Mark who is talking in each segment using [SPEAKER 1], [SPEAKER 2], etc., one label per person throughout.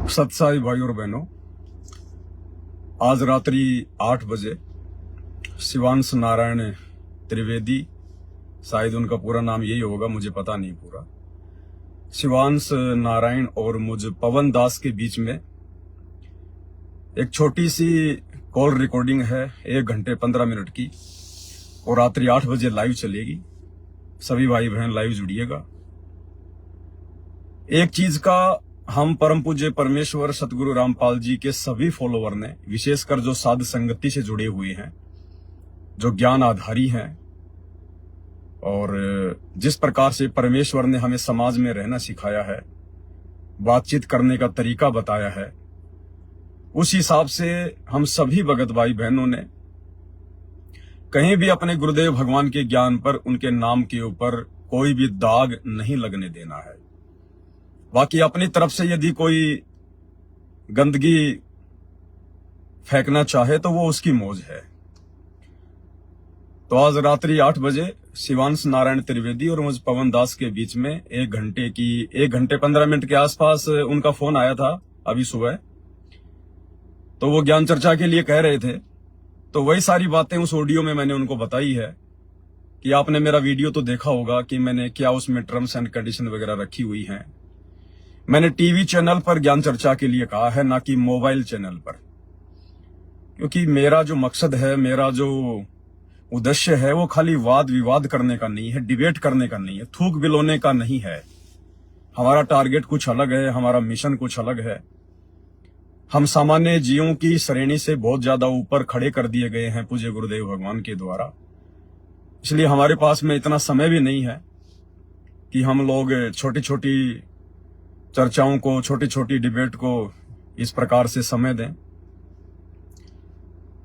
[SPEAKER 1] सत्साई भाई और बहनों, आज रात्रि 8 बजे शिवांश नारायण त्रिवेदी, शायद उनका पूरा नाम यही होगा, मुझे पता नहीं पूरा, शिवांश नारायण और मुझ पवन दास के बीच में एक छोटी सी कॉल रिकॉर्डिंग है 1 घंटे 15 मिनट की, और रात्रि 8 बजे लाइव चलेगी। सभी भाई बहन लाइव जुड़िएगा। एक चीज का हम परम पूज्य परमेश्वर सतगुरु रामपाल जी के सभी फॉलोवर ने, विशेषकर जो साध संगति से जुड़े हुए हैं, जो ज्ञान आधारी हैं, और जिस प्रकार से परमेश्वर ने हमें समाज में रहना सिखाया है, बातचीत करने का तरीका बताया है, उस हिसाब से हम सभी भगत भाई बहनों ने कहीं भी अपने गुरुदेव भगवान के ज्ञान पर, उनके नाम के ऊपर कोई भी दाग नहीं लगने देना है। बाकी अपनी तरफ से यदि कोई गंदगी फेंकना चाहे तो वो उसकी मौज है। तो आज रात्रि 8 बजे शिवांश नारायण त्रिवेदी और मुझ पवन दास के बीच में 1 घंटे 15 मिनट के आसपास उनका फोन आया था अभी सुबह। तो वो ज्ञान चर्चा के लिए कह रहे थे, तो वही सारी बातें उस ऑडियो में मैंने उनको बताई है कि आपने मेरा वीडियो तो देखा होगा कि मैंने क्या उसमें टर्म्स एंड कंडीशन वगैरह रखी हुई हैं। मैंने टीवी चैनल पर ज्ञान चर्चा के लिए कहा है, ना कि मोबाइल चैनल पर, क्योंकि मेरा जो मकसद है, मेरा जो उद्देश्य है, वो खाली वाद विवाद करने का नहीं है, डिबेट करने का नहीं है, थूक बिलोने का नहीं है। हमारा टारगेट कुछ अलग है, हमारा मिशन कुछ अलग है। हम सामान्य जीवों की श्रेणी से बहुत ज्यादा ऊपर खड़े कर दिए गए हैं पूज्य गुरुदेव भगवान के द्वारा, इसलिए हमारे पास में इतना समय भी नहीं है कि हम लोग छोटी छोटी चर्चाओं को, छोटी छोटी डिबेट को इस प्रकार से समय दें।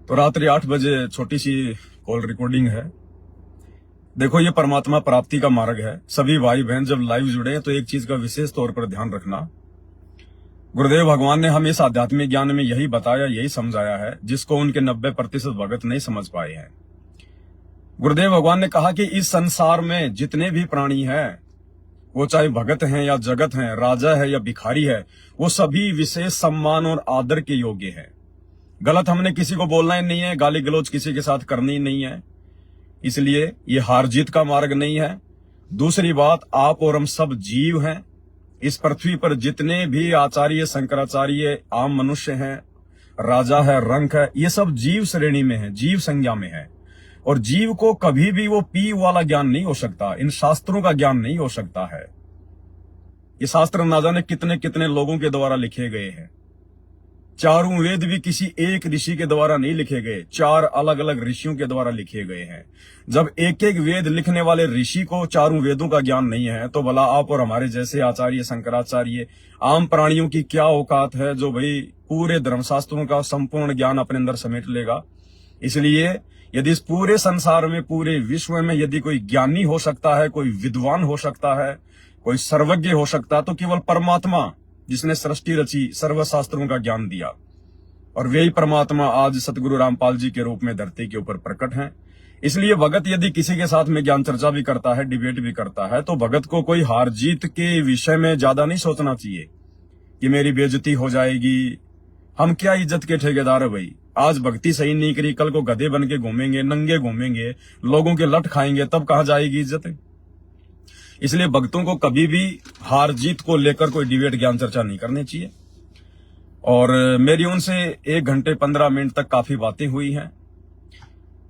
[SPEAKER 1] तो रात्रि 8 बजे छोटी सी कॉल रिकॉर्डिंग है। देखो, ये परमात्मा प्राप्ति का मार्ग है। सभी भाई बहन जब लाइव जुड़े तो एक चीज का विशेष तौर पर ध्यान रखना, गुरुदेव भगवान ने हमें इस आध्यात्मिक ज्ञान में यही बताया, यही समझाया है, जिसको उनके 90% भगत नहीं समझ पाए हैं। गुरुदेव भगवान ने कहा कि इस संसार में जितने भी प्राणी हैं, वो चाहे भगत हैं या जगत हैं, राजा है या भिखारी है, वो सभी विशेष सम्मान और आदर के योग्य हैं। गलत हमने किसी को बोलना ही नहीं है, गाली गलौज किसी के साथ करनी ही नहीं है, इसलिए ये हार जीत का मार्ग नहीं है। दूसरी बात, आप और हम सब जीव हैं। इस पृथ्वी पर जितने भी आचार्य, शंकराचार्य, आम मनुष्य हैं, राजा है, रंक है, ये सब जीव श्रेणी में है, जीव संज्ञा में है। और जीव को कभी भी वो पी वाला ज्ञान नहीं हो सकता, इन शास्त्रों का ज्ञान नहीं हो सकता है। ये शास्त्र ना जाने कितने कितने लोगों के द्वारा लिखे गए हैं। चारों वेद भी किसी एक ऋषि के द्वारा नहीं लिखे गए, 4 अलग अलग ऋषियों के द्वारा लिखे गए हैं। जब एक एक वेद लिखने वाले ऋषि को चारों वेदों का ज्ञान नहीं है, तो भला आप और हमारे जैसे आचार्य, शंकराचार्य, आम प्राणियों की क्या औकात है, जो भाई पूरे धर्मशास्त्रों का संपूर्ण ज्ञान अपने अंदर समेट लेगा। इसलिए यदि इस पूरे संसार में, पूरे विश्व में यदि कोई ज्ञानी हो सकता है, कोई विद्वान हो सकता है, कोई सर्वज्ञ हो सकता है, तो केवल परमात्मा, जिसने सृष्टि रची, सर्वशास्त्रों का ज्ञान दिया। और वही परमात्मा आज सतगुरु रामपाल जी के रूप में धरती के ऊपर प्रकट हैं। इसलिए भगत यदि किसी के साथ में ज्ञान चर्चा भी करता है, डिबेट भी करता है, तो भगत को कोई हार जीत के विषय में ज्यादा नहीं सोचना चाहिए कि मेरी बेइज्जती हो जाएगी। हम क्या इज्जत के ठेकेदार है भाई? आज भक्ति सही नहीं करी, कल को गधे बन के घूमेंगे, नंगे घूमेंगे, लोगों के लट खाएंगे, तब कहां जाएगी इज्जत? इसलिए भक्तों को कभी भी हार जीत को लेकर कोई डिबेट, ज्ञान चर्चा नहीं करनी चाहिए। और मेरी उनसे 1 घंटे 15 मिनट तक काफी बातें हुई हैं।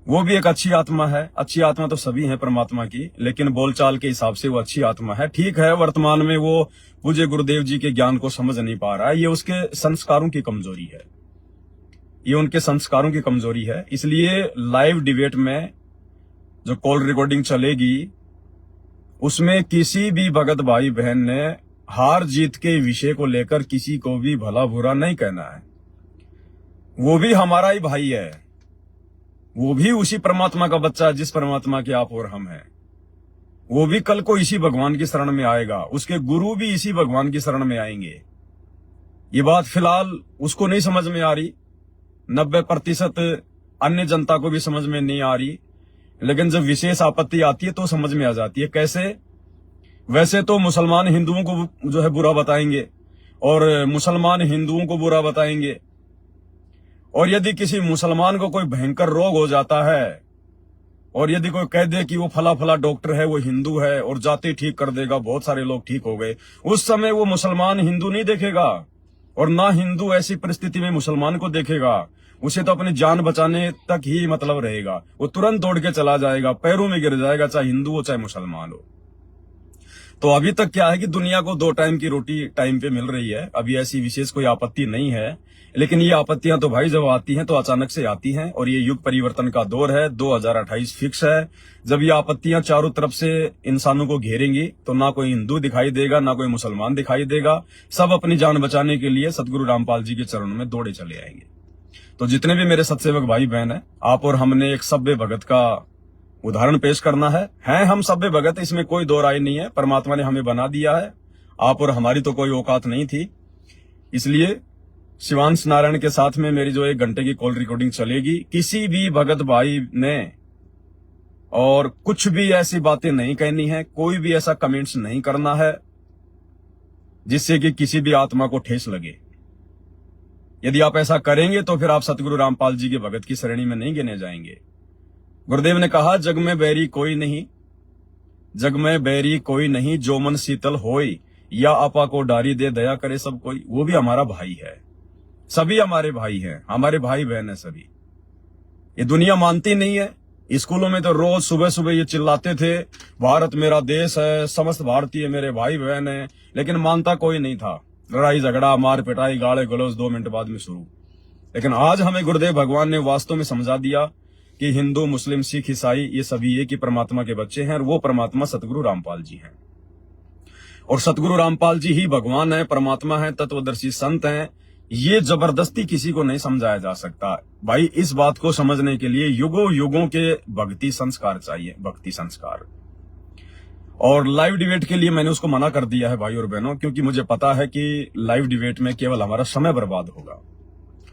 [SPEAKER 1] वो भी एक अच्छी आत्मा है। अच्छी आत्मा तो सभी है परमात्मा की, लेकिन बोलचाल के हिसाब से वो अच्छी आत्मा है। ठीक है, वर्तमान में वो पूज्य गुरुदेव जी के ज्ञान को समझ नहीं पा रहा है, ये उसके संस्कारों की कमजोरी है, ये उनके संस्कारों की कमजोरी है। इसलिए लाइव डिबेट में जो कॉल रिकॉर्डिंग चलेगी, उसमें किसी भी भगत भाई बहन ने हार जीत के विषय को लेकर किसी को भी भला बुरा नहीं कहना है। वो भी हमारा ही भाई है, वो भी उसी परमात्मा का बच्चा है जिस परमात्मा के आप और हम हैं। वो भी कल को इसी भगवान की शरण में आएगा, उसके गुरु भी इसी भगवान की शरण में आएंगे। ये बात फिलहाल उसको नहीं समझ में आ रही, 90% अन्य जनता को भी समझ में नहीं आ रही, लेकिन जब विशेष आपत्ति आती है तो समझ में आ जाती है। कैसे? वैसे तो मुसलमान हिंदुओं को जो है बुरा बताएंगे, और मुसलमान हिंदुओं को बुरा बताएंगे। और यदि किसी मुसलमान को कोई भयंकर रोग हो जाता है और यदि कोई कह दे कि वो फला फला डॉक्टर है, वो हिंदू है और जाते ठीक कर देगा, बहुत सारे लोग ठीक हो गए, उस समय वो मुसलमान हिंदू नहीं देखेगा और ना हिंदू ऐसी परिस्थिति में मुसलमान को देखेगा। उसे तो अपनी जान बचाने तक ही मतलब रहेगा, वो तुरंत दौड़ के चला जाएगा, पैरों में गिर जाएगा, चाहे हिंदू हो चाहे मुसलमान हो। तो अभी तक क्या है कि दुनिया को 2 टाइम की रोटी टाइम पे मिल रही है, अभी ऐसी विशेष कोई आपत्ति नहीं है। लेकिन ये आपत्तियां तो भाई जब आती हैं तो अचानक से आती हैं, और ये युग परिवर्तन का दौर है, 2028 फिक्स है। जब ये आपत्तियां चारों तरफ से इंसानों को घेरेंगी तो ना कोई हिंदू दिखाई देगा, ना कोई मुसलमान दिखाई देगा, सब अपनी जान बचाने के लिए सतगुरु रामपाल जी के चरणों में दौड़े चले आएंगे। तो जितने भी मेरे सत्सेवक भाई बहन है, आप और हमने एक सभ्य भगत का उदाहरण पेश करना है हम सभ्य भगत, इसमें कोई दो राय नहीं है। परमात्मा ने हमें बना दिया है, आप और हमारी तो कोई औकात नहीं थी। इसलिए शिवांश नारायण के साथ में मेरी जो 1 घंटे की कॉल रिकॉर्डिंग चलेगी, किसी भी भगत भाई ने और कुछ भी ऐसी बातें नहीं कहनी है, कोई भी ऐसा कमेंट्स नहीं करना है जिससे कि किसी भी आत्मा को ठेस लगे। यदि आप ऐसा करेंगे तो फिर आप सतगुरु रामपाल जी के भगत की श्रेणी में नहीं गिने जाएंगे। गुरुदेव ने कहा, जग में बैरी कोई नहीं, जग में बैरी कोई नहीं, जो मन शीतल होई, या आपा को डारी दे दया करे सब कोई। वो भी हमारा भाई है, सभी हमारे भाई हैं, हमारे भाई बहन है सभी। ये दुनिया मानती नहीं है। स्कूलों में तो रोज सुबह सुबह ये चिल्लाते थे, भारत मेरा देश है, समस्त भारतीय मेरे भाई बहन है, लेकिन मानता कोई नहीं था। लड़ाई झगड़ा, मार पिटाई, गाले गलौज 2 मिनट बाद में शुरू। लेकिन आज हमें गुरुदेव भगवान ने वास्तव में समझा दिया कि हिंदू, मुस्लिम, सिख, ईसाई ये सभी एक ही परमात्मा के बच्चे हैं, और वो परमात्मा सतगुरु रामपाल जी हैं। और सतगुरु रामपाल जी ही भगवान है, परमात्मा है, तत्वदर्शी संत हैं। ये जबरदस्ती किसी को नहीं समझाया जा सकता भाई। इस बात को समझने के लिए युगों युगों के भक्ति संस्कार चाहिए, भक्ति संस्कार। और लाइव डिबेट के लिए मैंने उसको मना कर दिया है भाई और बहनों, क्योंकि मुझे पता है कि लाइव डिबेट में केवल हमारा समय बर्बाद होगा।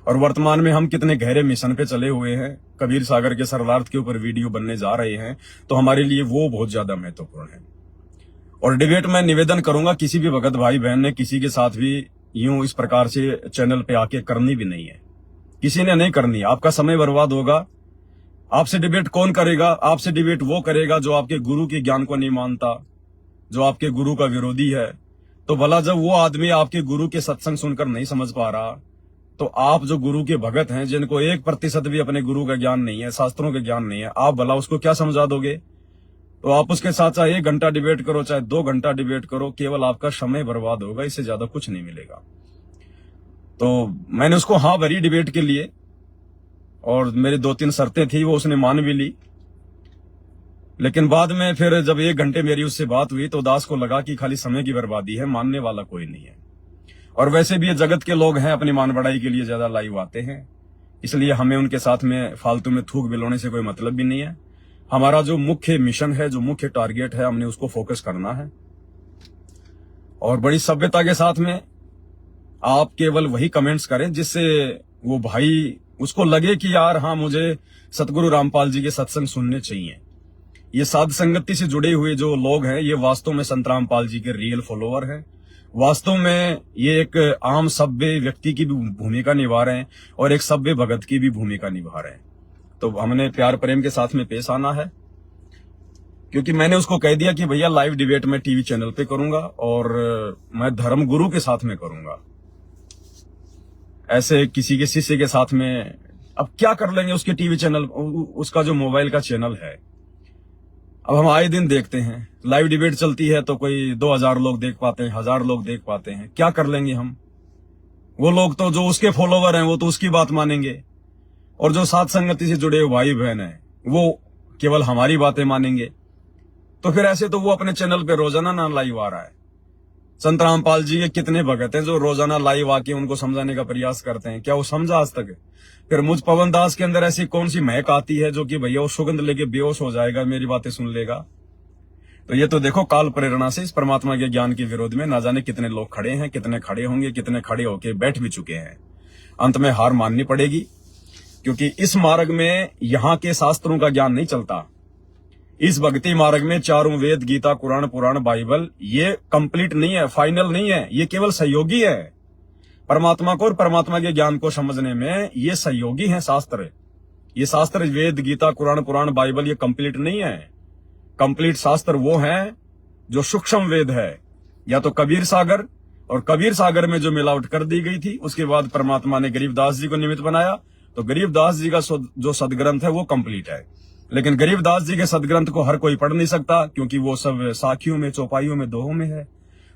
[SPEAKER 1] और वर्तमान में हम कितने गहरे मिशन पे चले हुए हैं, कबीर सागर के सरलार्थ के ऊपर वीडियो बनने जा रहे हैं, तो हमारे लिए वो बहुत ज्यादा महत्वपूर्ण है। और डिबेट में निवेदन करूंगा, किसी भी भगत भाई बहन ने किसी के साथ भी यूं इस प्रकार से चैनल पे आके करनी भी नहीं है, किसी ने नहीं करनी। आपका समय बर्बाद होगा। आपसे डिबेट कौन करेगा? आपसे डिबेट वो करेगा जो आपके गुरु के ज्ञान को नहीं मानता, जो आपके गुरु का विरोधी है। तो भला जब वो आदमी आपके गुरु के सत्संग सुनकर नहीं समझ पा रहा, तो आप जो गुरु के भगत हैं, जिनको 1% भी अपने गुरु का ज्ञान नहीं है, शास्त्रों का ज्ञान नहीं है, आप भला उसको क्या समझा दोगे? तो आप उसके साथ चाहे 1 घंटा डिबेट करो, चाहे 2 घंटा डिबेट करो, केवल आपका समय बर्बाद होगा, इससे ज्यादा कुछ नहीं मिलेगा। तो मैंने उसको हाँ भरी डिबेट के लिए, और मेरी 2-3 शर्तें थी, वो उसने मान भी ली। लेकिन बाद में फिर जब 1 घंटे मेरी उससे बात हुई तो दास को लगा कि खाली समय की बर्बादी है, मानने वाला कोई नहीं है। और वैसे भी ये जगत के लोग हैं, अपनी मान बढ़ाई के लिए ज्यादा लाइव आते हैं, इसलिए हमें उनके साथ में फालतू में थूक बिलोने से कोई मतलब भी नहीं है। हमारा जो मुख्य मिशन है, जो मुख्य टारगेट है, हमने उसको फोकस करना है। और बड़ी सभ्यता के साथ में आप केवल वही कमेंट्स करें जिससे वो भाई उसको लगे कि यार हाँ, मुझे सतगुरु रामपाल जी के सत्संग सुनने चाहिए। ये साध संगति से जुड़े हुए जो लोग हैं, ये वास्तव में संत रामपाल जी के रियल फॉलोअर हैं। वास्तव में ये एक आम सभ्य व्यक्ति की भी भूमिका निभा रहे हैं और एक सभ्य भगत की भी भूमिका निभा रहे हैं। तो हमने प्यार प्रेम के साथ में पेश आना है, क्योंकि मैंने उसको कह दिया कि भैया लाइव डिबेट मैं टीवी चैनल पे करूंगा और मैं धर्म गुरु के साथ में करूंगा, ऐसे किसी के शिष्य के साथ में। अब क्या कर लेंगे उसके टीवी चैनल, उसका जो मोबाइल का चैनल है। अब हम आए दिन देखते हैं लाइव डिबेट चलती है तो कोई 2000 लोग देख पाते हैं, 1000 लोग देख पाते हैं। क्या कर लेंगे हम? वो लोग तो जो उसके फॉलोवर हैं वो तो उसकी बात मानेंगे, और जो साथ संगति से जुड़े हुए भाई बहन हैं वो केवल हमारी बातें मानेंगे। तो फिर ऐसे तो वो अपने चैनल पे रोजाना ना लाइव आ रहा है। संत रामपाल जी के कितने भगत हैं जो रोजाना लाइव आके उनको समझाने का प्रयास करते हैं, क्या वो समझा आज तक? फिर मुझ पवन दास के अंदर ऐसी कौन सी महक आती है जो कि भैया वो सुगंध लेके बेहोश हो जाएगा, मेरी बातें सुन लेगा? तो ये तो देखो, काल प्रेरणा से इस परमात्मा के ज्ञान के विरोध में ना जाने कितने लोग खड़े हैं, कितने खड़े होंगे, कितने खड़े होके बैठ भी चुके हैं। अंत में हार माननी पड़ेगी, क्योंकि इस मार्ग में यहाँ के शास्त्रों का ज्ञान नहीं चलता। इस भक्ति मार्ग में 4 वेद, गीता, कुरान, पुराण, बाइबल ये कंप्लीट नहीं है, फाइनल नहीं है, ये केवल सहयोगी है। परमात्मा को और परमात्मा के ज्ञान को समझने में ये सहयोगी हैं शास्त्र। ये शास्त्र वेद, गीता, कुरान, पुराण, बाइबल ये कंप्लीट नहीं है। कंप्लीट शास्त्र वो हैं जो सूक्ष्म वेद है, या तो कबीर सागर, और कबीर सागर में जो मिलावट कर दी गई थी उसके बाद परमात्मा ने गरीबदास जी को निमित्त बनाया, तो गरीबदास जी का जो सदग्रंथ है वो कंप्लीट है। लेकिन गरीबदास जी के सदग्रंथ को हर कोई पढ़ नहीं सकता, क्योंकि वो सब साखियों में, चौपाइयों में, दोहों में है,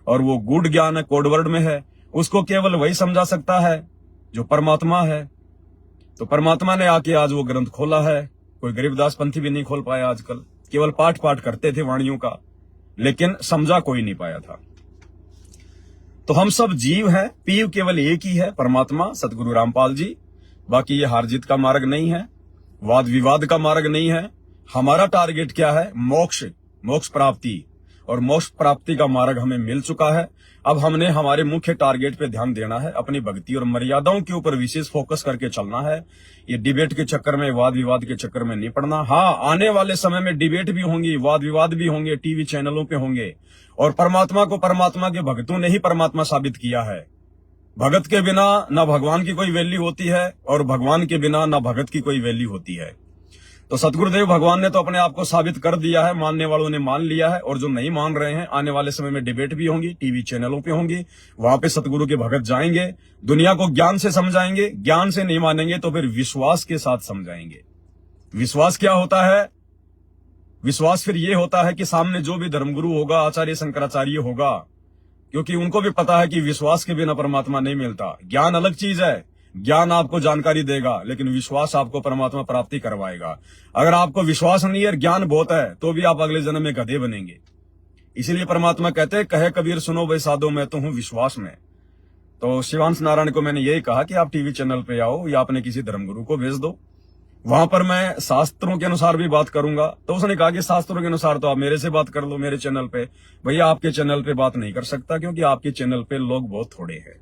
[SPEAKER 1] और वो गूढ़ ज्ञान है, कोडवर्ड में है। उसको केवल वही समझा सकता है जो परमात्मा है। तो परमात्मा ने आके आज वो ग्रंथ खोला है। कोई गरीबदास पंथी भी नहीं खोल पाया आजकल, केवल पाठ पाठ करते थे वाणियों का, लेकिन समझा कोई नहीं पाया था। तो हम सब जीव हैं, पीव केवल एक ही है, परमात्मा सतगुरु रामपाल जी। बाकी ये हार जीत का मार्ग नहीं है, वाद विवाद का मार्ग नहीं है। हमारा टारगेट क्या है? मोक्ष, मोक्ष प्राप्ति, और मोक्ष प्राप्ति का मार्ग हमें मिल चुका है। अब हमने हमारे मुख्य टारगेट पे ध्यान देना है, अपनी भक्ति और मर्यादाओं के ऊपर विशेष फोकस करके चलना है। ये डिबेट के चक्कर में, वाद विवाद के चक्कर में नहीं पड़ना। हाँ, आने वाले समय में डिबेट भी होंगी, वाद विवाद भी होंगे, टीवी चैनलों पे होंगे, और परमात्मा को परमात्मा के भक्तों ने ही परमात्मा साबित किया है। भगत के बिना ना भगवान की कोई वैल्यू होती है, और भगवान के बिना ना भगत की कोई वैल्यू होती है। तो सतगुरुदेव भगवान ने तो अपने आप को साबित कर दिया है, मानने वालों ने मान लिया है, और जो नहीं मान रहे हैं, आने वाले समय में डिबेट भी होंगी, टीवी चैनलों पे होंगी, वहां पे सतगुरु के भगत जाएंगे, दुनिया को ज्ञान से समझाएंगे। ज्ञान से नहीं मानेंगे तो फिर विश्वास के साथ समझाएंगे। विश्वास क्या होता है? विश्वास फिर ये होता है कि सामने जो भी धर्मगुरु होगा, आचार्य शंकराचार्य होगा, क्योंकि उनको भी पता है कि विश्वास के बिना परमात्मा नहीं मिलता। ज्ञान अलग चीज है, ज्ञान आपको जानकारी देगा, लेकिन विश्वास आपको परमात्मा प्राप्ति करवाएगा। अगर आपको विश्वास नहीं है, ज्ञान बहुत है, तो भी आप अगले जन्म में गधे बनेंगे। इसीलिए परमात्मा कहते हैं, कहे कबीर सुनो भाई साधो, मैं तो हूं विश्वास में। तो शिवांश नारायण को मैंने यही कहा कि आप टीवी चैनल पे आओ, या अपने किसी धर्मगुरु को भेज दो, वहां पर मैं शास्त्रों के अनुसार भी बात करूंगा। तो उसने कहा कि शास्त्रों के अनुसार तो आप मेरे से बात कर लो मेरे चैनल पे। भैया, आपके चैनल पे बात नहीं कर सकता, क्योंकि आपके चैनल पे लोग बहुत थोड़े हैं।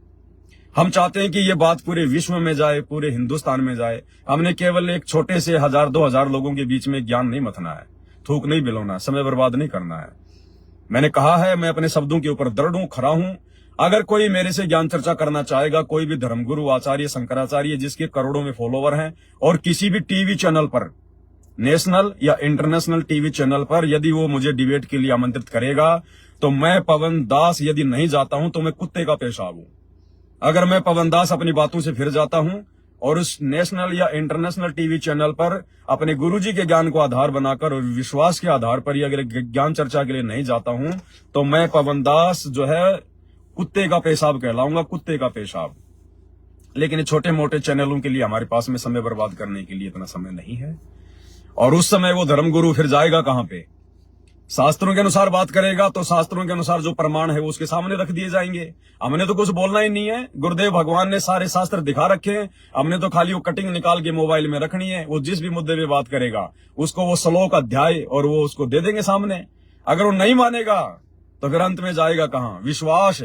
[SPEAKER 1] हम चाहते हैं कि ये बात पूरे विश्व में जाए, पूरे हिंदुस्तान में जाए। हमने केवल एक छोटे से 1000-2000 लोगों के बीच में ज्ञान नहीं मथना है, थूक नहीं बिलोना, समय बर्बाद नहीं करना है। मैंने कहा है, मैं अपने शब्दों के ऊपर दृढ़ हूं, खरा हूं। अगर कोई मेरे से ज्ञान चर्चा करना चाहेगा, कोई भी धर्मगुरु, आचार्य, शंकराचार्य जिसके करोड़ों में फॉलोवर हैं, और किसी भी टीवी चैनल पर, नेशनल या इंटरनेशनल टीवी चैनल पर, यदि वो मुझे डिबेट के लिए आमंत्रित करेगा, तो मैं पवन दास यदि नहीं जाता हूं तो मैं कुत्ते का पेशाब हूं। अगर मैं पवन दास अपनी बातों से फिर जाता हूं और उस नेशनल या इंटरनेशनल टीवी चैनल पर अपने गुरुजी के ज्ञान को आधार बनाकर और विश्वास के आधार पर ही अगर ज्ञान चर्चा के लिए नहीं जाता हूं, तो मैं पवन दास जो है कुत्ते का पेशाब कहलाऊंगा, कुत्ते का पेशाब। लेकिन छोटे मोटे चैनलों के लिए हमारे पास में समय बर्बाद करने के लिए इतना समय नहीं है। और उस समय वो धर्मगुरु फिर जाएगा कहां पे? शास्त्रों के अनुसार बात करेगा, तो शास्त्रों के अनुसार जो प्रमाण है वो उसके सामने रख दिए जाएंगे। हमने तो कुछ बोलना ही नहीं है, गुरुदेव भगवान ने सारे शास्त्र दिखा रखे हैं। हमने तो खाली वो कटिंग निकाल के मोबाइल में रखनी है। वो जिस भी मुद्दे पे बात करेगा उसको वो श्लोक, अध्याय और वो उसको दे देंगे सामने। अगर वो नहीं मानेगा तो फिर अंत में जाएगा कहां? विश्वास।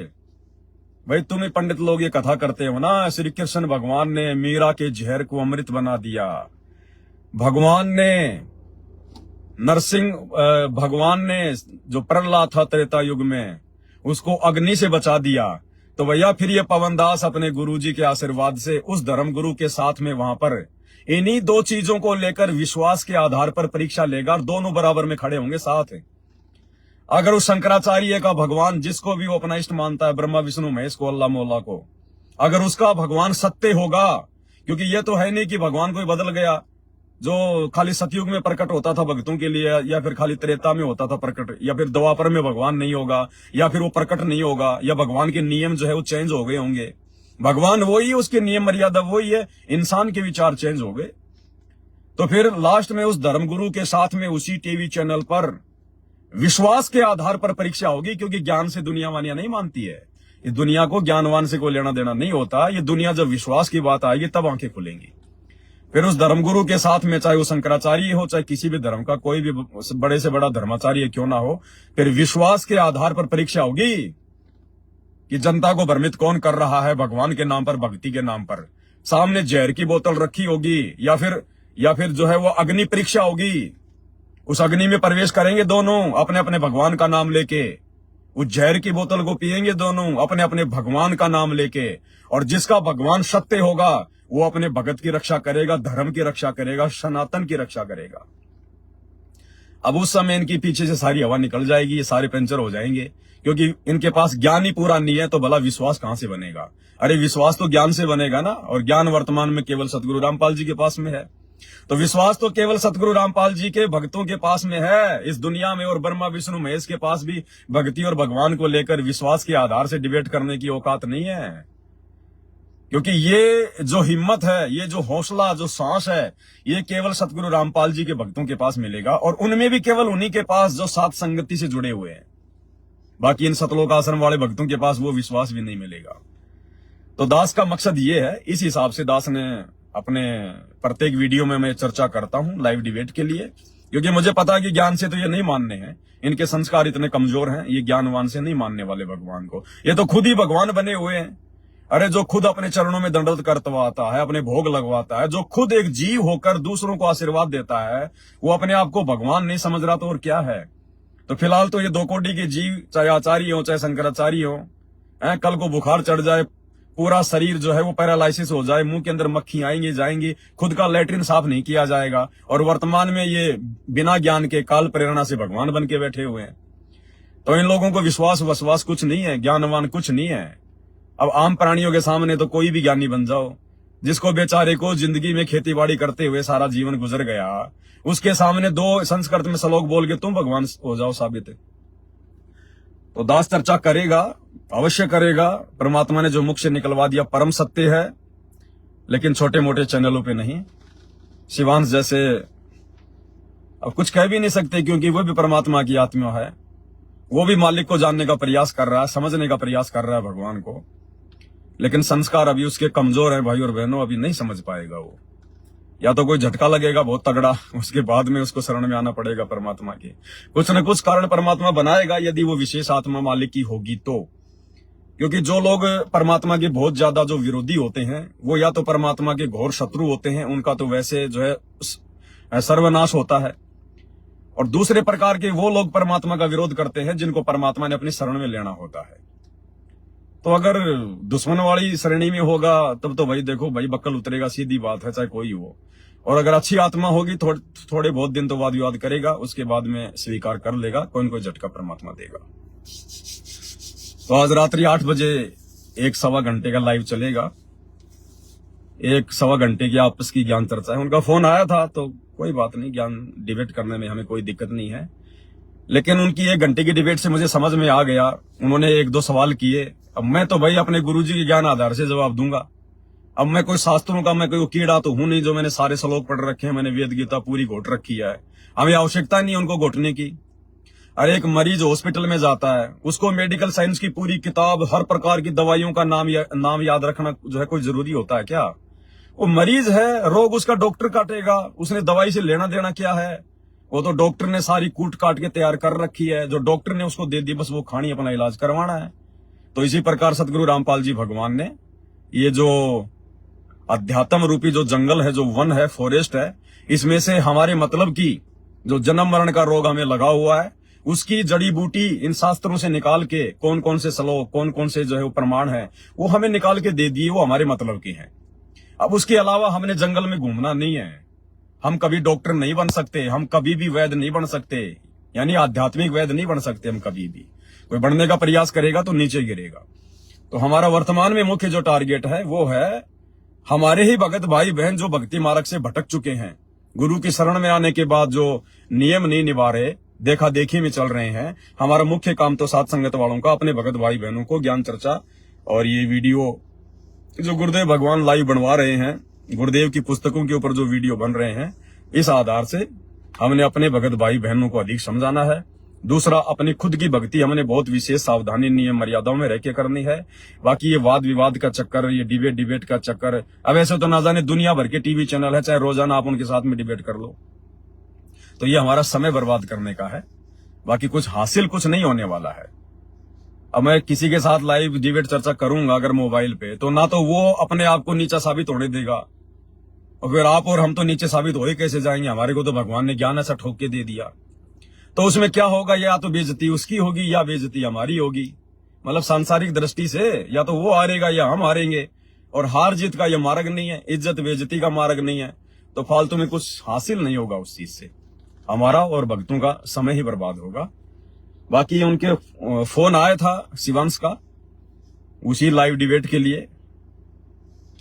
[SPEAKER 1] भाई, तुम्हें पंडित लोग ये कथा करते हो ना, श्री कृष्ण भगवान ने मीरा के जहर को अमृत बना दिया, भगवान ने नरसिंह भगवान ने जो प्रहलाद था त्रेता युग में, उसको अग्नि से बचा दिया। तो भैया फिर ये पवनदास अपने गुरुजी के आशीर्वाद से उस धर्मगुरु के साथ में वहां पर इन्हीं दो चीजों को लेकर विश्वास के आधार पर परीक्षा लेगा, और दोनों बराबर में खड़े होंगे साथ। अगर उस शंकराचार्य का भगवान, जिसको भी वो अपना इष्ट मानता है, ब्रह्मा विष्णु महेश को, अल्लाह मौला को, अगर उसका भगवान सत्य होगा, क्योंकि ये तो है नहीं कि भगवान कोई बदल गया, जो खाली सतयुग में प्रकट होता था भक्तों के लिए, या फिर खाली त्रेता में होता था प्रकट, या फिर द्वापर में भगवान नहीं होगा, या फिर वो प्रकट नहीं होगा, या भगवान के नियम जो है वो चेंज हो गए होंगे। भगवान वही है, उसके नियम मर्यादा वही है, इंसान के विचार चेंज हो गए। तो फिर लास्ट में उस धर्मगुरु के साथ में उसी टीवी चैनल पर विश्वास के आधार पर परीक्षा होगी, क्योंकि ज्ञान से दुनिया वानिया नहीं मानती है। ये दुनिया को ज्ञानवान से कोई लेना देना नहीं होता। ये दुनिया जब विश्वास की बात आएगी तब आंखें खुलेंगी। फिर उस धर्मगुरु के साथ में, चाहे वो शंकराचार्य हो, चाहे किसी भी धर्म का कोई भी बड़े से बड़ा धर्माचार्य क्यों ना हो, फिर विश्वास के आधार पर परीक्षा होगी कि जनता को भ्रमित कौन कर रहा है भगवान के नाम पर, भक्ति के नाम पर। सामने जहर की बोतल रखी होगी, या फिर जो है वो अग्नि परीक्षा होगी। उस अग्नि में प्रवेश करेंगे दोनों अपने अपने भगवान का नाम लेके, उस जहर की बोतल को पिएंगे दोनों अपने अपने भगवान का नाम लेके, और जिसका भगवान सत्य होगा वो अपने भगत की रक्षा करेगा, धर्म की रक्षा करेगा, सनातन की रक्षा करेगा। अब उस समय इनकी पीछे से सारी हवा निकल जाएगी, ये सारे पंचर हो जाएंगे, क्योंकि इनके पास ज्ञान ही पूरा नहीं है, तो भला विश्वास कहां से बनेगा? अरे विश्वास तो ज्ञान से बनेगा ना, और ज्ञान वर्तमान में केवल सतगुरु रामपाल जी के पास में है। तो विश्वास तो केवल सतगुरु रामपाल जी के भक्तों के पास में है इस दुनिया में, और ब्रह्मा विष्णु महेश के पास भी भक्ति और भगवान को लेकर विश्वास के आधार से डिबेट करने की औकात नहीं है। क्योंकि ये जो हिम्मत है, ये जो हौसला, जो सांस है, ये केवल सतगुरु रामपाल जी के भक्तों के पास मिलेगा, और उनमें भी केवल उन्हीं के पास जो सात संगति से जुड़े हुए हैं। बाकी इन सतलोक आश्रम वाले भक्तों के पास वो विश्वास भी नहीं मिलेगा। तो दास का मकसद ये है, इस हिसाब से दास ने अपने प्रत्येक वीडियो में मैं चर्चा करता हूं लाइव डिबेट के लिए, क्योंकि मुझे पता है कि ज्ञान से तो ये नहीं मानने हैं, इनके संस्कार इतने कमजोर हैं, ये ज्ञानवान से नहीं मानने वाले भगवान को। ये तो खुद ही भगवान बने हुए हैं। अरे जो खुद अपने चरणों में दंडवत करवाता है, अपने भोग लगवाता है, जो खुद एक जीव होकर दूसरों को आशीर्वाद देता है, वो अपने आप को भगवान नहीं समझ रहा तो और क्या है? तो फिलहाल तो ये दो कोटि के जीव, चाहे आचार्य हो चाहे शंकराचार्य हो, कल को बुखार चढ़ जाए, पूरा शरीर जो है वो पैरालाइसिस हो जाए, मुंह के अंदर मक्खी आएंगी जाएंगी, खुद का लेटरिन साफ नहीं किया जाएगा, और वर्तमान में ये बिना ज्ञान के काल प्रेरणा से भगवान बन के बैठे हुए हैं। तो इन लोगों को विश्वास वसवास कुछ नहीं है, ज्ञानवान कुछ नहीं है। अब आम प्राणियों के सामने तो कोई भी ज्ञानी बन जाओ, जिसको बेचारे को जिंदगी में खेती बाड़ी करते हुए सारा जीवन गुजर गया, उसके सामने दो संस्कृत में श्लोक बोल के तुम भगवान हो जाओ साबित। तो दास चर्चा करेगा, अवश्य करेगा। परमात्मा ने जो मुख से निकलवा दिया परम सत्य है, लेकिन छोटे मोटे चैनलों पे नहीं। शिवांश जैसे अब कुछ कह भी नहीं सकते, क्योंकि वो भी परमात्मा की आत्मा है, वो भी मालिक को जानने का प्रयास कर रहा है, समझने का प्रयास कर रहा है भगवान को, लेकिन संस्कार अभी उसके कमजोर है भाई और बहनों, अभी नहीं समझ पाएगा वो। या तो कोई झटका लगेगा बहुत तगड़ा, उसके बाद में उसको शरण में आना पड़ेगा परमात्मा के। कुछ न कुछ कारण परमात्मा बनाएगा, यदि वो विशेष आत्मा मालिक की होगी तो। क्योंकि जो लोग परमात्मा के बहुत ज्यादा जो विरोधी होते हैं, वो या तो परमात्मा के घोर शत्रु होते हैं, उनका तो वैसे जो है सर्वनाश होता है, और दूसरे प्रकार के वो लोग परमात्मा का विरोध करते हैं जिनको परमात्मा ने अपनी शरण में लेना होता है। तो अगर दुश्मन वाली श्रेणी में होगा तब तो भाई देखो भाई बक्कल उतरेगा, सीधी बात है, चाहे कोई हो। और अगर अच्छी आत्मा होगी थोड़े बहुत दिन तो वाद विवाद करेगा, उसके बाद में स्वीकार कर लेगा, कोई न कोई झटका परमात्मा देगा। तो आज रात्रि 8 बजे 1-1.25 घंटे का लाइव चलेगा। 1-1.25 घंटे की आपस की ज्ञान चर्चा है। उनका फोन आया था तो कोई बात नहीं, ज्ञान डिबेट करने में हमें कोई दिक्कत नहीं है, लेकिन उनकी 1 घंटे की डिबेट से मुझे समझ में आ गया, उन्होंने 1-2 सवाल किए। अब मैं तो भाई अपने गुरुजी के ज्ञान आधार से जवाब दूंगा। अब मैं कोई शास्त्रों का मैं कोई कीड़ा तो हूं नहीं जो मैंने सारे श्लोक पढ़ रखे हैं, मैंने वेद गीता पूरी घोट रखी है, हमें आवश्यकता नहीं है उनको घोटने की। अरे एक मरीज हॉस्पिटल में जाता है, उसको मेडिकल साइंस की पूरी किताब, हर प्रकार की दवाइयों का नाम याद रखना जो है कोई जरूरी होता है क्या? वो मरीज है, रोग उसका डॉक्टर काटेगा, उसने दवाई से लेना देना क्या है? वो तो डॉक्टर ने सारी कूट काट के तैयार कर रखी है, जो डॉक्टर ने उसको दे दी बस वो खानी, अपना इलाज करवाना है। तो इसी प्रकार सतगुरु रामपाल जी भगवान ने ये जो अध्यात्म रूपी जो जंगल है, जो वन है, फॉरेस्ट है, इसमें से हमारे मतलब की जो जन्म मरण का रोग हमें लगा हुआ है, उसकी जड़ी बूटी इन शास्त्रों से निकाल के कौन कौन से श्लोक, कौन कौन से जो है वो प्रमाण है, वो हमें निकाल के दे दिए, वो हमारे मतलब के हैं। अब उसके अलावा हमने जंगल में घूमना नहीं है। हम कभी डॉक्टर नहीं बन सकते, हम कभी भी वैद्य नहीं बन सकते, यानी आध्यात्मिक वैद्य नहीं बन सकते हम कभी भी। कोई बनने का प्रयास करेगा तो नीचे गिरेगा। तो हमारा वर्तमान में मुख्य जो टारगेट है वो है हमारे ही भगत भाई बहन जो भक्ति मार्ग से भटक चुके हैं, गुरु की शरण में आने के बाद जो नियम नहीं निभा रहे, देखा देखी में चल रहे हैं। हमारा मुख्य काम तो साथ संगत वालों का, अपने भगत भाई बहनों को ज्ञान चर्चा और ये वीडियो जो गुरुदेव भगवान लाइव बनवा रहे हैं, गुरुदेव की पुस्तकों के ऊपर जो वीडियो बन रहे हैं, इस आधार से हमने अपने भगत भाई बहनों को अधिक समझाना है। दूसरा, अपनी खुद की भक्ति हमने बहुत विशेष सावधानी नियम मर्यादाओं में रह के करनी है। बाकी ये वाद विवाद का चक्कर, ये डिबेट का चक्कर, अब ऐसे तो ना जाने दुनिया भर के टीवी चैनल है, चाहे रोजाना आप उनके साथ में डिबेट कर लो, तो ये हमारा समय बर्बाद करने का है। बाकी कुछ हासिल कुछ नहीं होने वाला है। अब मैं किसी के साथ लाइव डिबेट चर्चा करूंगा अगर मोबाइल पे, तो ना तो वो अपने आप को नीचा साबित होने देगा, और फिर आप और हम तो नीचे साबित हो ही कैसे जाएंगे? हमारे को तो भगवान ने ज्ञान ऐसा ठोक के दे दिया। तो उसमें क्या होगा, या तो बेइज्जती उसकी होगी या बेइज्जती हमारी होगी। मतलब सांसारिक दृष्टि से या तो वो हारेगा या हम हारेंगे, और हार जीत का ये मार्ग नहीं है, इज्जत बेइज्जती का मार्ग नहीं है। तो फालतू में कुछ हासिल नहीं होगा उस चीज से, हमारा और भक्तों का समय ही बर्बाद होगा। बाकी उनके फोन आया था शिवांश का उसी लाइव डिबेट के लिए।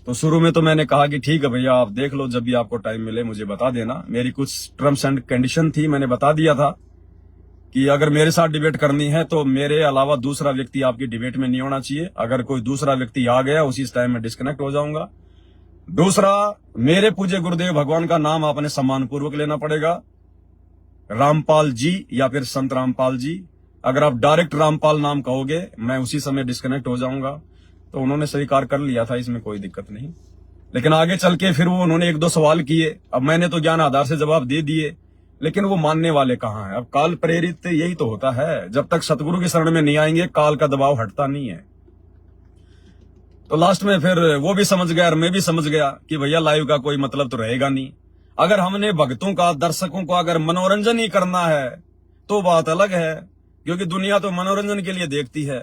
[SPEAKER 1] तो शुरू में तो मैंने कहा कि ठीक है भैया, आप देख लो, जब भी आपको टाइम मिले मुझे बता देना। मेरी कुछ टर्म्स एंड कंडीशन थी, मैंने बता दिया था कि अगर मेरे साथ डिबेट करनी है तो मेरे अलावा दूसरा व्यक्ति आपकी डिबेट में नहीं होना चाहिए। अगर कोई दूसरा व्यक्ति आ गया उसी टाइम में डिस्कनेक्ट हो जाऊंगा। दूसरा, मेरे पूज्य गुरुदेव भगवान का नाम आपने सम्मान पूर्वक लेना पड़ेगा, रामपाल जी या फिर संत रामपाल जी। अगर आप डायरेक्ट रामपाल नाम कहोगे मैं उसी समय डिस्कनेक्ट हो जाऊंगा। तो उन्होंने स्वीकार कर लिया था, इसमें कोई दिक्कत नहीं। लेकिन आगे चल के फिर वो उन्होंने एक दो सवाल किए। अब मैंने तो ज्ञान आधार से जवाब दे दिए, लेकिन वो मानने वाले कहाँ हैं। अब काल प्रेरित यही तो होता है, जब तक सतगुरु की शरण में नहीं आएंगे काल का दबाव हटता नहीं है। तो लास्ट में फिर वो भी समझ गया और मैं भी समझ गया कि भैया लाइव का कोई मतलब तो रहेगा नहीं। अगर हमने भक्तों का, दर्शकों को अगर मनोरंजन ही करना है तो बात अलग है, क्योंकि दुनिया तो मनोरंजन के लिए देखती है।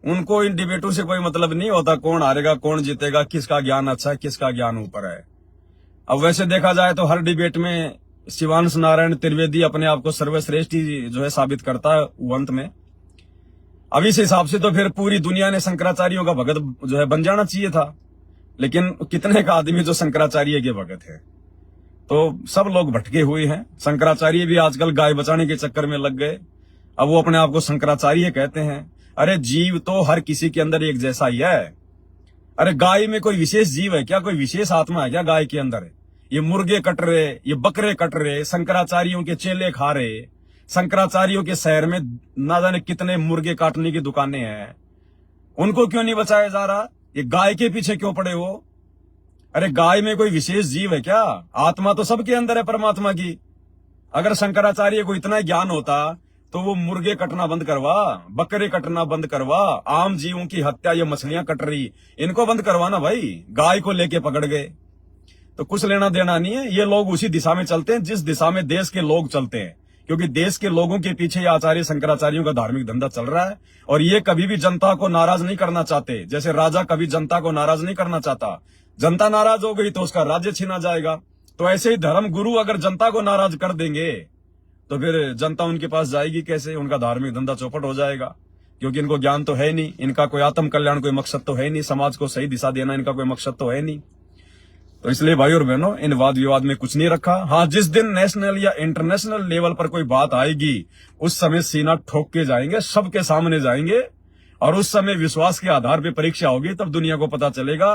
[SPEAKER 1] उनको इन डिबेटों से कोई मतलब नहीं होता कौन हारेगा कौन जीतेगा, किसका ज्ञान अच्छा है किसका ज्ञान ऊपर है। अब वैसे देखा जाए तो हर डिबेट में शिवांश नारायण त्रिवेदी अपने आप को सर्वश्रेष्ठ ही जो है साबित करता है अंत में। अब इस हिसाब से तो फिर पूरी दुनिया ने शंकराचार्यों का भगत जो है बन जाना चाहिए था, लेकिन कितने का आदमी जो शंकराचार्य के भगत है। तो सब लोग भटके हुए हैं। शंकराचार्य भी आजकल गाय बचाने के चक्कर में लग गए। अब वो अपने आप को शंकराचार्य कहते हैं। अरे जीव तो हर किसी के अंदर एक जैसा ही है। अरे गाय में कोई विशेष जीव है क्या, कोई विशेष आत्मा है क्या गाय के अंदर? ये मुर्गे कट रहे, ये बकरे कट रहे, शंकराचार्यों के चेले खा रहे। शंकराचार्यों के शहर में ना जाने कितने मुर्गे काटने की दुकानें हैं, उनको क्यों नहीं बचाया जा रहा? ये गाय के पीछे क्यों पड़े हो? अरे गाय में कोई विशेष जीव है क्या? आत्मा तो सबके अंदर है परमात्मा की। अगर शंकराचार्य को इतना ज्ञान होता तो वो मुर्गे कटना बंद करवा, बकरे कटना बंद करवा, आम जीवों की हत्या, ये मछलियां कट रही, इनको बंद करवाना भाई। गाय को लेके पकड़ गए तो कुछ लेना देना नहीं है। ये लोग उसी दिशा में चलते हैं जिस दिशा में देश के लोग चलते हैं, क्योंकि देश के लोगों के पीछे ये आचार्य शंकराचार्यों का धार्मिक धंधा चल रहा है। और ये कभी भी जनता को नाराज नहीं करना चाहते। जैसे राजा कभी जनता को नाराज नहीं करना चाहता, जनता नाराज हो गई तो उसका राज्य छीना जाएगा। तो ऐसे ही धर्म गुरु अगर जनता को नाराज कर देंगे तो फिर जनता उनके पास जाएगी कैसे? उनका धार्मिक धंधा चौपट हो जाएगा, क्योंकि इनको ज्ञान तो है नहीं, इनका कोई आत्म कल्याण कोई मकसद तो है नहीं, समाज को सही दिशा देना इनका कोई मकसद तो है नहीं। तो इसलिए भाई और बहनों, इन वाद विवाद में कुछ नहीं रखा। हाँ, जिस दिन नेशनल या इंटरनेशनल लेवल पर कोई बात आएगी उस समय सीना ठोक के जाएंगे, सबके सामने जाएंगे, और उस समय विश्वास के आधार पर परीक्षा होगी। तब दुनिया को पता चलेगा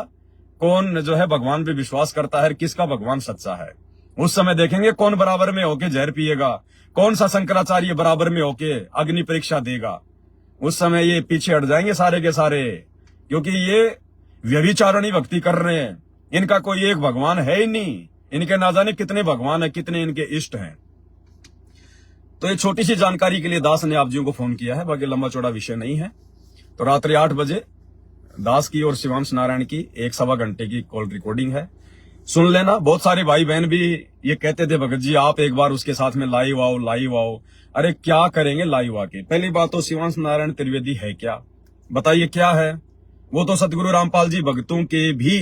[SPEAKER 1] कौन जो है भगवान पे विश्वास करता है, किसका भगवान सच्चा है। उस समय देखेंगे कौन बराबर में होके जहर पिएगा, कौन सा शंकराचार्य बराबर में होके अग्नि परीक्षा देगा। उस समय ये पीछे हट जाएंगे सारे के सारे, क्योंकि ये व्यभिचारणी भक्ति कर रहे हैं। इनका कोई एक भगवान है ही नहीं, इनके ना जाने कितने भगवान है, कितने इनके इष्ट हैं। तो ये छोटी सी जानकारी के लिए दास ने आप जी को फोन किया है, बाकी लंबा चौड़ा विषय नहीं है। तो रात्रि 8 बजे दास की और शिवांश नारायण की 1-1.25 घंटे की कॉल रिकॉर्डिंग है, सुन लेना। बहुत सारे भाई बहन भी ये कहते थे भगत जी आप एक बार उसके साथ में लाइव आओ। अरे क्या करेंगे लाइव आके? पहली बात तो शिवांश नारायण त्रिवेदी है क्या, बताइए क्या है? वो तो सतगुरु रामपाल जी भगतों के भी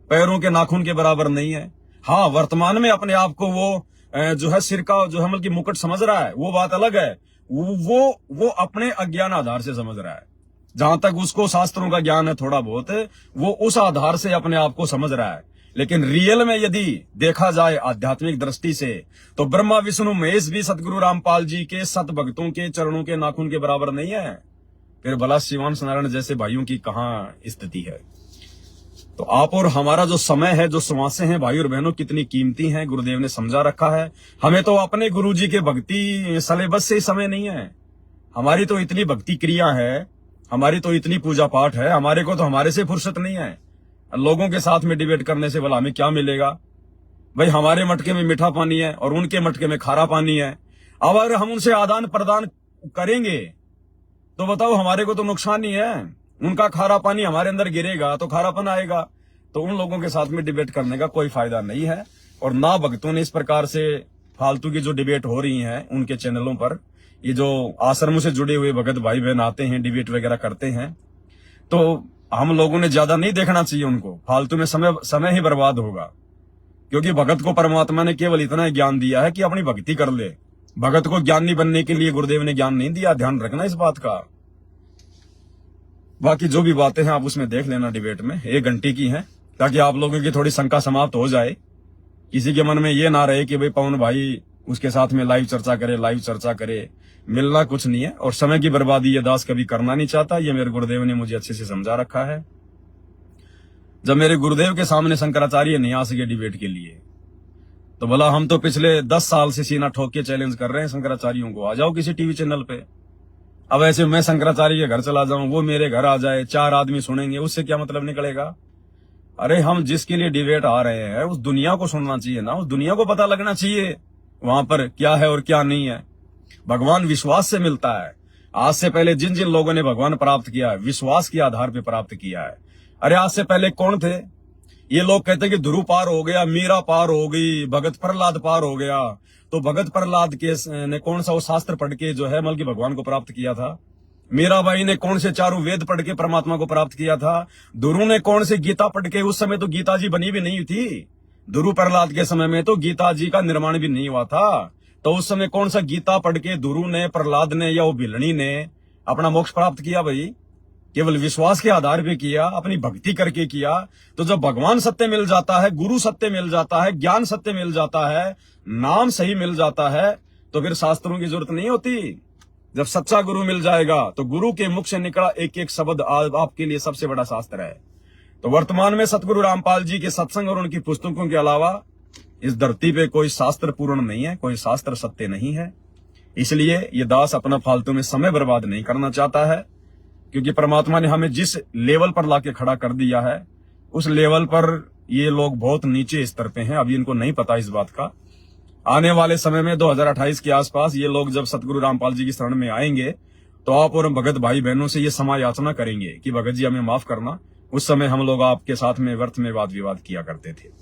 [SPEAKER 1] पैरों के नाखून के बराबर नहीं है। हाँ, वर्तमान में अपने आप को वो जो है सिर का जो है मतलब मुकुट समझ रहा है, वो बात अलग है। वो अपने अज्ञान आधार से समझ रहा है। जहां तक उसको शास्त्रों का ज्ञान है थोड़ा बहुत, वो उस आधार से अपने आप को समझ रहा है। लेकिन रियल में यदि देखा जाए आध्यात्मिक दृष्टि से तो ब्रह्मा विष्णु महेश भी सतगुरु रामपाल जी के सत भक्तों के चरणों के नाखून के बराबर नहीं है। फिर भला शिवांश नारायण जैसे भाइयों की कहां स्थिति है? तो आप और हमारा जो समय है, जो श्वासें हैं भाई और बहनों, कितनी कीमती हैं, गुरुदेव ने समझा रखा है। हमें तो अपने गुरुजी के भक्ति सलेबस से ही समय नहीं है। हमारी तो इतनी भक्ति क्रिया है, हमारी तो इतनी पूजा पाठ है, हमारे को तो हमारे से फुर्सत नहीं है। लोगों के साथ में डिबेट करने से भला हमें क्या मिलेगा भाई? हमारे मटके में मीठा पानी है और उनके मटके में खारा पानी है। अब अगर हम उनसे आदान प्रदान करेंगे तो बताओ हमारे को तो नुकसान ही है। उनका खारा पानी हमारे अंदर गिरेगा तो खारापन आएगा। तो उन लोगों के साथ में डिबेट करने का कोई फायदा नहीं है। और ना भक्तों ने इस प्रकार से फालतू की जो डिबेट हो रही है उनके चैनलों पर, ये जो आश्रमों से जुड़े हुए भगत भाई बहन आते हैं, डिबेट वगैरह करते हैं, तो हम लोगों ने ज्यादा नहीं देखना चाहिए उनको, फालतू में समय ही बर्बाद होगा। क्योंकि भगत को परमात्मा ने केवल इतना ज्ञान दिया है कि अपनी भक्ति कर ले। भगत को ज्ञानी बनने के लिए गुरुदेव ने ज्ञान नहीं दिया, ध्यान रखना इस बात का। बाकी जो भी बातें हैं आप उसमें देख लेना, डिबेट में 1 घंटे की हैं, ताकि आप लोगों की थोड़ी शंका समाप्त हो जाए। किसी के मन में ये ना रहे कि भाई पवन भाई उसके साथ में लाइव चर्चा करे। मिलना कुछ नहीं है, और समय की बर्बादी ये दास कभी करना नहीं चाहता। ये मेरे गुरुदेव ने मुझे अच्छे से समझा रखा है। जब मेरे गुरुदेव के सामने शंकराचार्य नहीं आ सके डिबेट के लिए, तो बोला हम तो पिछले 10 साल से सीना ठोक के चैलेंज कर रहे हैं शंकराचार्यों को, आ जाओ किसी टीवी चैनल पे। अब ऐसे मैं शंकराचार्य के घर चला जाऊं, वो मेरे घर आ जाए, 4 आदमी सुनेंगे, उससे क्या मतलब निकलेगा? अरे हम जिसके लिए डिबेट आ रहे हैं उस दुनिया को सुनना चाहिए ना, उस दुनिया को पता लगना चाहिए वहां पर क्या है और क्या नहीं है। भगवान विश्वास से मिलता है। आज से पहले जिन जिन लोगों ने भगवान प्राप्त किया है, विश्वास के आधार पर प्राप्त किया है। अरे आज से पहले कौन थे? ये लोग कहते हैं कि ध्रुव पार हो गया, मीरा पार हो गई, भगत प्रहलाद पार हो गया। तो भगत प्रहलाद के ने कौन सा वो शास्त्र पढ़ के जो है बल्कि भगवान को प्राप्त किया था? मीराबाई ने कौन से 4 वेद पढ़ के परमात्मा को प्राप्त किया था? ध्रुव ने कौन से गीता पढ़ के, उस समय तो गीता जी बनी भी नहीं थी। ध्रुव प्रहलाद के समय में तो गीता जी का निर्माण भी नहीं हुआ था। तो उस समय कौन सा गीता पढ़ के ध्रुव ने, प्रहलाद ने या वो भिलनी ने अपना मोक्ष प्राप्त किया? भाई केवल विश्वास के आधार पे किया, अपनी भक्ति करके किया। तो जब भगवान सत्य मिल जाता है, गुरु सत्य मिल जाता है, ज्ञान सत्य मिल जाता है, नाम सही मिल जाता है, तो फिर शास्त्रों की जरूरत नहीं होती। जब सच्चा गुरु मिल जाएगा तो गुरु के मुख से निकला एक एक शब्द आपके लिए सबसे बड़ा शास्त्र है। तो वर्तमान में सतगुरु रामपाल जी के सत्संग और उनकी पुस्तकों के अलावा इस धरती पे कोई शास्त्र पूर्ण नहीं है, कोई शास्त्र सत्य नहीं है। इसलिए ये दास अपना फालतू में समय बर्बाद नहीं करना चाहता है, क्योंकि परमात्मा ने हमें जिस लेवल पर लाके खड़ा कर दिया है, उस लेवल पर ये लोग बहुत नीचे स्तर पे हैं। अभी इनको नहीं पता इस बात का। आने वाले समय में 2028 के आसपास ये लोग जब सतगुरु रामपाल जी की शरण में आएंगे, तो आप और भगत भाई बहनों से ये क्षमा याचना करेंगे कि भगत जी हमें माफ करना, उस समय हम लोग आपके साथ में व्यर्थ में वाद विवाद किया करते थे।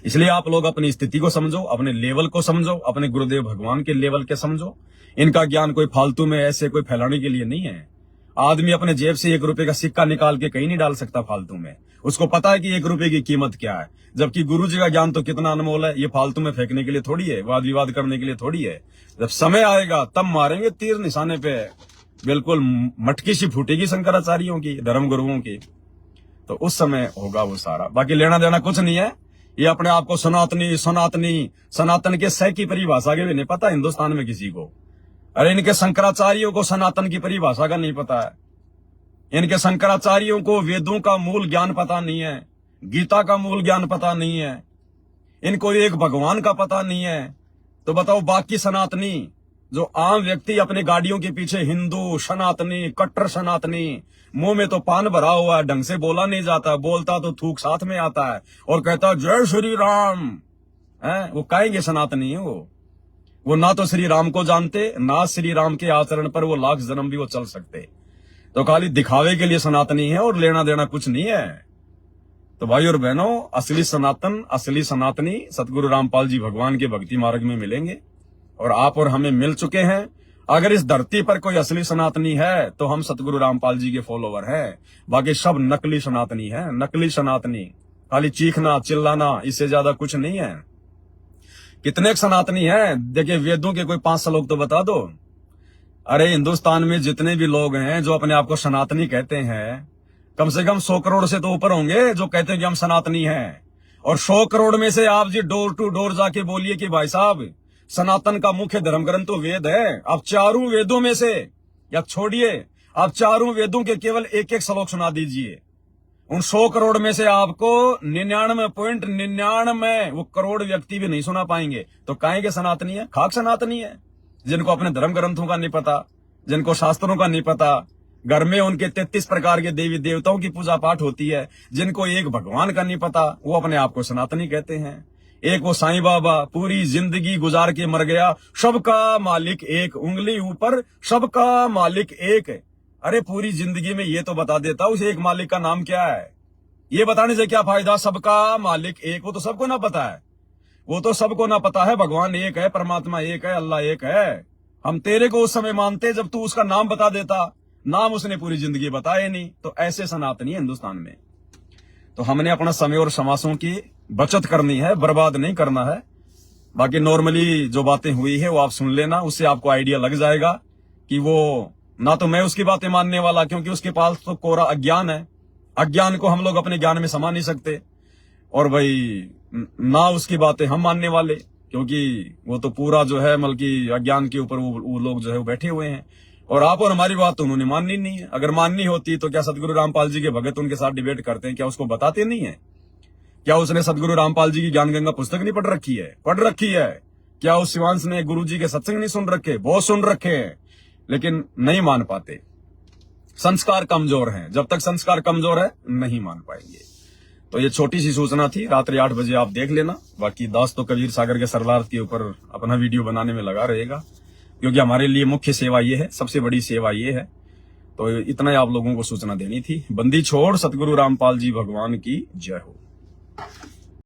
[SPEAKER 1] इसलिए आप लोग अपनी स्थिति को समझो, अपने लेवल को समझो, अपने गुरुदेव भगवान के लेवल के समझो। इनका ज्ञान कोई फालतू में ऐसे कोई फैलाने के लिए नहीं है। आदमी अपने जेब से 1 रुपए का सिक्का निकाल के कहीं नहीं डाल सकता फालतू में। उसको पता है कि 1 रुपए की कीमत क्या है, जबकि गुरु जी का ज्ञान तो कितना अनमोल है। ये फालतू में फेंकने के लिए थोड़ी है, वाद विवाद करने के लिए थोड़ी है। जब समय आएगा तब मारेंगे तीर निशाने पे, बिल्कुल मटकी सी फूटेगी शंकराचार्यों की, धर्म गुरुओं की। तो उस समय होगा वो सारा। बाकी लेना देना कुछ नहीं है। ये अपने आप को सनातन के सह की परिभाषा के भी नहीं पता हिंदुस्तान में किसी को। अरे इनके शंकराचार्यों को सनातन की परिभाषा का नहीं पता है। इनके शंकराचार्यों को वेदों का मूल ज्ञान पता नहीं है, गीता का मूल ज्ञान पता नहीं है, इनको एक भगवान का पता नहीं है। तो बताओ बाकी सनातनी जो आम व्यक्ति अपने गाड़ियों के पीछे हिंदू सनातनी, कट्टर सनातनी, मुंह में तो पान भरा हुआ है, ढंग से बोला नहीं जाता, बोलता तो थूक साथ में आता है और कहता जय श्री राम है। वो कहेंगे सनातनी है वो ना तो श्री राम को जानते, ना श्री राम के आचरण पर वो लाख जन्म भी वो चल सकते। तो खाली दिखावे के लिए सनातनी है और लेना देना कुछ नहीं है। तो भाई और बहनों, असली सनातन, असली सनातनी सतगुरु रामपाल जी भगवान के भक्ति मार्ग में मिलेंगे, और आप और हमें मिल चुके हैं। अगर इस धरती पर कोई असली सनातनी है तो हम सतगुरु रामपाल जी के फॉलोवर हैं। बाकी सब नकली सनातनी है, नकली सनातनी, खाली चीखना चिल्लाना, इससे ज्यादा कुछ नहीं है। कितने सनातनी हैं? देखिए वेदों के कोई 5 श्लोक तो बता दो। अरे हिंदुस्तान में जितने भी लोग हैं जो अपने आप को सनातनी कहते हैं, कम से कम 100 करोड़ से तो ऊपर होंगे जो कहते हैं कि हम सनातनी हैं। और 100 करोड़ में से आप जी डोर टू डोर जाके बोलिए कि भाई साहब सनातन का मुख्य धर्म ग्रंथ तो वेद है। आप 4 वेदों में से, या छोड़िए, आप 4 वेदों के केवल 1-1 श्लोक सुना दीजिए। उन 100 करोड़ में से आपको 99.99 वो करोड़ व्यक्ति भी नहीं सुना पाएंगे। तो काहे सनातनी है? खाक सनातनी है, जिनको अपने धर्म ग्रंथों का नहीं पता, जिनको शास्त्रों का नहीं पता। घर में उनके 33 प्रकार के देवी देवताओं की पूजा पाठ होती है, जिनको एक भगवान का नहीं पता, वो अपने आप को सनातनी कहते हैं। एक वो साईं बाबा पूरी जिंदगी गुजार के मर गया, सबका मालिक एक, उंगली ऊपर सबका मालिक एक। अरे पूरी जिंदगी में ये तो बता देता उस एक मालिक का नाम क्या है। ये बताने से क्या फायदा? सबका मालिक एक, वो तो सबको ना पता है, वो तो सबको ना पता है। भगवान एक है, परमात्मा एक है, अल्लाह एक है। हम तेरे को उस समय मानते जब तू उसका नाम बता देता, नाम उसने पूरी जिंदगी बताए नहीं। तो ऐसे सनातनी हिंदुस्तान में। तो हमने अपना समय और समासों की बचत करनी है, बर्बाद नहीं करना है। बाकी नॉर्मली जो बातें हुई है वो आप सुन लेना, उससे आपको आइडिया लग जाएगा कि वो ना तो मैं उसकी बातें मानने वाला, क्योंकि उसके पास तो कोरा अज्ञान है। अज्ञान को हम लोग अपने ज्ञान में समा नहीं सकते। और भाई ना उसकी बातें हम मानने वाले, क्योंकि वो तो पूरा जो है बल्कि अज्ञान के ऊपर वो लोग जो है वो बैठे हुए हैं। और आप और हमारी बात तो उन्होंने माननी नहीं है। अगर माननी होती तो क्या सदगुरु रामपाल जी के भगत उनके साथ डिबेट करते हैं? क्या उसको बताते नहीं है? क्या उसने सदगुरु रामपाल जी की ज्ञान गंगा पुस्तक नहीं पढ़ रखी है? पढ़ रखी है। क्या उस शिवांश ने गुरु जी के सत्संग नहीं सुन रखे? बहुत सुन रखे हैं, लेकिन नहीं मान पाते। संस्कार कमजोर हैं। जब तक संस्कार कमजोर है नहीं मान पाएंगे। तो ये छोटी सी सूचना थी। रात्रि 8 बजे आप देख लेना। बाकी दास तो कबीर सागर के सरलार के ऊपर अपना वीडियो बनाने में लगा रहेगा, क्योंकि हमारे लिए मुख्य सेवा ये है, सबसे बड़ी सेवा ये है। तो इतना ही आप लोगों को सूचना देनी थी। बंदी छोड़, सतगुरु रामपाल जी भगवान की जय हो।